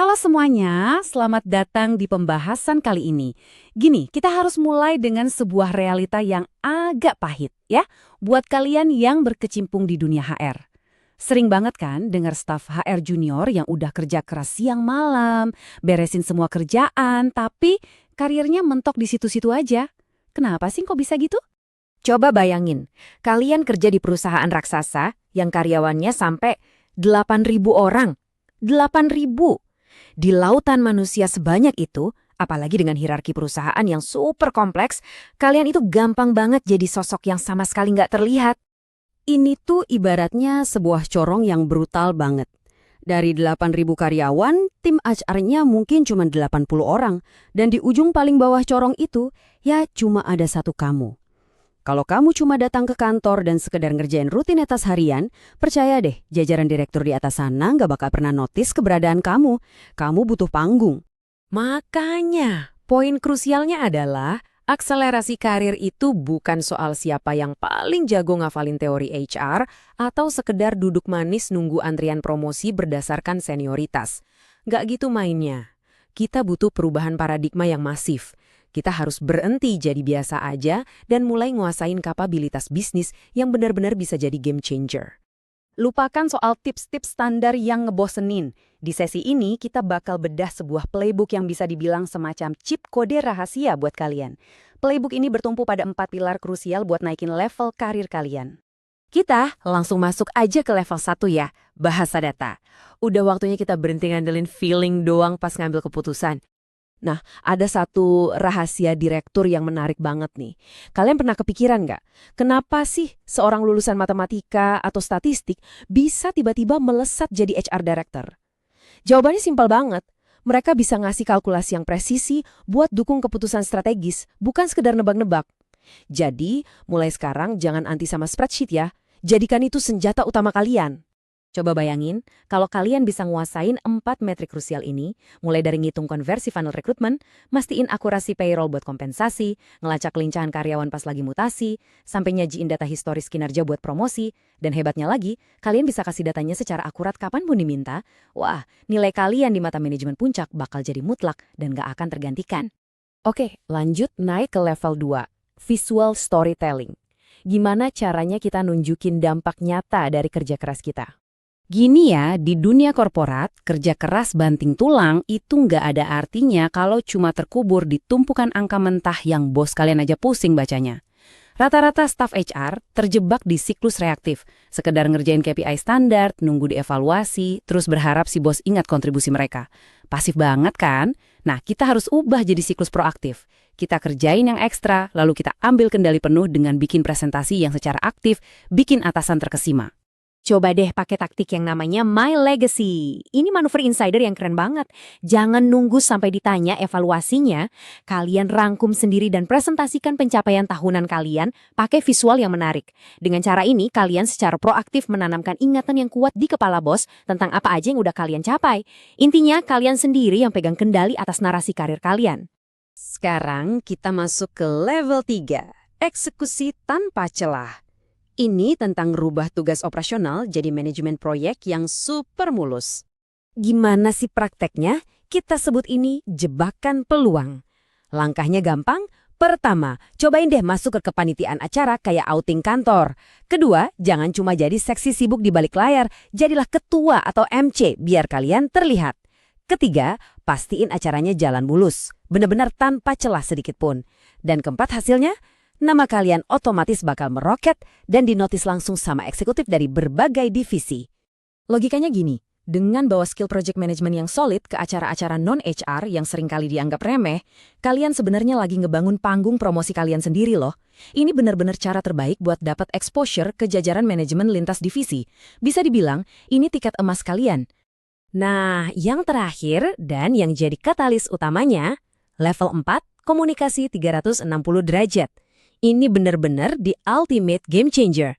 Halo semuanya, selamat datang di pembahasan kali ini. Gini, kita harus mulai dengan sebuah realita yang agak pahit ya, buat kalian yang berkecimpung di dunia HR. Sering banget kan dengar staf HR junior yang udah kerja keras siang malam, beresin semua kerjaan, tapi karirnya mentok di situ-situ aja. Kenapa sih kok bisa gitu? Coba bayangin, kalian kerja di perusahaan raksasa yang karyawannya sampai 8.000 orang. 8.000! Di lautan manusia sebanyak itu, apalagi dengan hierarki perusahaan yang super kompleks, kalian itu gampang banget jadi sosok yang sama sekali nggak terlihat. Ini tuh ibaratnya sebuah corong yang brutal banget. Dari 8.000 karyawan, tim HR-nya mungkin cuma 80 orang. Dan di ujung paling bawah corong itu, ya cuma ada satu kamu. Kalau kamu cuma datang ke kantor dan sekedar ngerjain rutinitas harian, percaya deh, jajaran direktur di atas sana nggak bakal pernah notice keberadaan kamu. Kamu butuh panggung. Makanya, poin krusialnya adalah akselerasi karir itu bukan soal siapa yang paling jago ngafalin teori HR atau sekedar duduk manis nunggu antrian promosi berdasarkan senioritas. Nggak gitu mainnya. Kita butuh perubahan paradigma yang masif. Kita harus berhenti jadi biasa aja dan mulai nguasain kapabilitas bisnis yang benar-benar bisa jadi game changer. Lupakan soal tips-tips standar yang ngebosenin. Di sesi ini kita bakal bedah sebuah playbook yang bisa dibilang semacam chip kode rahasia buat kalian. Playbook ini bertumpu pada 4 pilar krusial buat naikin level karir kalian. Kita langsung masuk aja ke level 1 ya, bahasa data. Udah waktunya kita berhenti ngandelin feeling doang pas ngambil keputusan. Nah, ada satu rahasia direktur yang menarik banget nih. Kalian pernah kepikiran nggak? Kenapa sih seorang lulusan matematika atau statistik bisa tiba-tiba melesat jadi HR Director? Jawabannya simpel banget. Mereka bisa ngasih kalkulasi yang presisi buat dukung keputusan strategis, bukan sekedar nebak-nebak. Jadi, mulai sekarang jangan anti sama spreadsheet ya. Jadikan itu senjata utama kalian. Coba bayangin, kalau kalian bisa nguasain 4 metrik krusial ini, mulai dari ngitung konversi funnel rekrutmen, mastiin akurasi payroll buat kompensasi, ngelacak kelincahan karyawan pas lagi mutasi, sampai nyajiin data historis kinerja buat promosi, dan hebatnya lagi, kalian bisa kasih datanya secara akurat kapanpun diminta, wah, nilai kalian di mata manajemen puncak bakal jadi mutlak dan gak akan tergantikan. Oke, lanjut naik ke level 2, visual storytelling. Gimana caranya kita nunjukin dampak nyata dari kerja keras kita? Gini ya, di dunia korporat, kerja keras banting tulang itu nggak ada artinya kalau cuma terkubur di tumpukan angka mentah yang bos kalian aja pusing bacanya. Rata-rata staf HR terjebak di siklus reaktif, sekedar ngerjain KPI standar, nunggu dievaluasi, terus berharap si bos ingat kontribusi mereka. Pasif banget kan? Nah, kita harus ubah jadi siklus proaktif. Kita kerjain yang ekstra, lalu kita ambil kendali penuh dengan bikin presentasi yang secara aktif, bikin atasan terkesima. Coba deh pakai taktik yang namanya My Legacy. Ini manuver insider yang keren banget. Jangan nunggu sampai ditanya evaluasinya. Kalian rangkum sendiri dan presentasikan pencapaian tahunan kalian pakai visual yang menarik. Dengan cara ini, kalian secara proaktif menanamkan ingatan yang kuat di kepala bos tentang apa aja yang udah kalian capai. Intinya, kalian sendiri yang pegang kendali atas narasi karir kalian. Sekarang kita masuk ke level 3, eksekusi tanpa celah. Ini tentang rubah tugas operasional jadi manajemen proyek yang super mulus. Gimana sih prakteknya? Kita sebut ini jebakan peluang. Langkahnya gampang. Pertama, cobain deh masuk ke kepanitiaan acara kayak outing kantor. Kedua, jangan cuma jadi seksi sibuk di balik layar, jadilah ketua atau MC biar kalian terlihat. Ketiga, pastiin acaranya jalan mulus, benar-benar tanpa celah sedikit pun. Dan keempat hasilnya, nama kalian otomatis bakal meroket dan dinotis langsung sama eksekutif dari berbagai divisi. Logikanya gini, dengan bawa skill project management yang solid ke acara-acara non-HR yang seringkali dianggap remeh, kalian sebenarnya lagi ngebangun panggung promosi kalian sendiri loh. Ini benar-benar cara terbaik buat dapat exposure ke jajaran manajemen lintas divisi. Bisa dibilang, ini tiket emas kalian. Nah, yang terakhir dan yang jadi katalis utamanya, level 4, komunikasi 360 derajat. Ini benar-benar the ultimate game changer.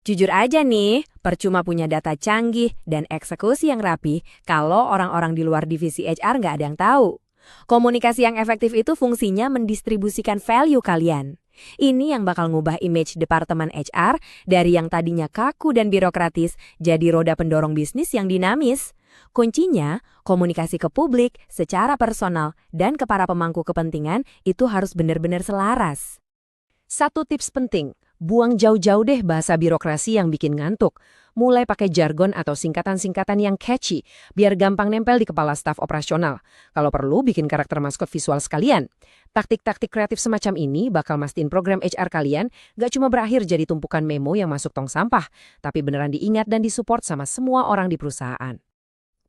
Jujur aja nih, percuma punya data canggih dan eksekusi yang rapi kalau orang-orang di luar divisi HR nggak ada yang tahu. Komunikasi yang efektif itu fungsinya mendistribusikan value kalian. Ini yang bakal ngubah image departemen HR dari yang tadinya kaku dan birokratis jadi roda pendorong bisnis yang dinamis. Kuncinya, komunikasi ke publik secara personal dan ke para pemangku kepentingan itu harus benar-benar selaras. Satu tips penting, buang jauh-jauh deh bahasa birokrasi yang bikin ngantuk. Mulai pakai jargon atau singkatan-singkatan yang catchy, biar gampang nempel di kepala staf operasional. Kalau perlu, bikin karakter maskot visual sekalian. Taktik-taktik kreatif semacam ini bakal mastiin program HR kalian gak cuma berakhir jadi tumpukan memo yang masuk tong sampah, tapi beneran diingat dan disupport sama semua orang di perusahaan.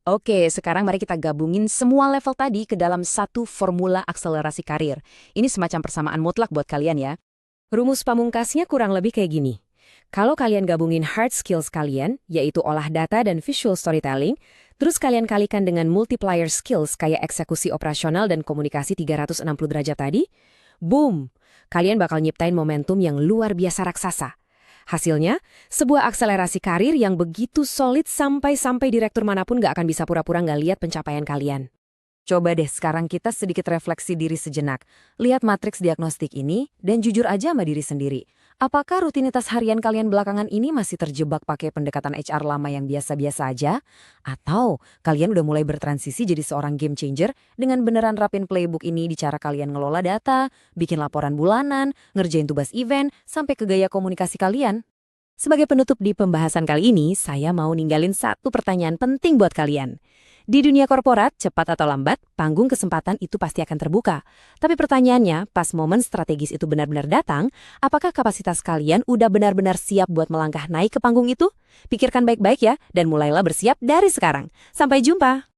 Oke, sekarang mari kita gabungin semua level tadi ke dalam satu formula akselerasi karir. Ini semacam persamaan mutlak buat kalian ya. Rumus pamungkasnya kurang lebih kayak gini. Kalau kalian gabungin hard skills kalian, yaitu olah data dan visual storytelling, terus kalian kalikan dengan multiplier skills kayak eksekusi operasional dan komunikasi 360 derajat tadi, boom! Kalian bakal nyiptain momentum yang luar biasa raksasa. Hasilnya, sebuah akselerasi karir yang begitu solid sampai direktur manapun gak akan bisa pura-pura gak lihat pencapaian kalian. Coba deh sekarang kita sedikit refleksi diri sejenak. Lihat matriks diagnostik ini dan jujur aja sama diri sendiri. Apakah rutinitas harian kalian belakangan ini masih terjebak pakai pendekatan HR lama yang biasa-biasa aja? Atau kalian udah mulai bertransisi jadi seorang game changer dengan beneran rapin playbook ini di cara kalian ngelola data, bikin laporan bulanan, ngerjain tugas event, sampai ke gaya komunikasi kalian? Sebagai penutup di pembahasan kali ini, saya mau ninggalin satu pertanyaan penting buat kalian. Di dunia korporat, cepat atau lambat, panggung kesempatan itu pasti akan terbuka. Tapi pertanyaannya, pas momen strategis itu benar-benar datang, apakah kapasitas kalian udah benar-benar siap buat melangkah naik ke panggung itu? Pikirkan baik-baik ya, dan mulailah bersiap dari sekarang. Sampai jumpa!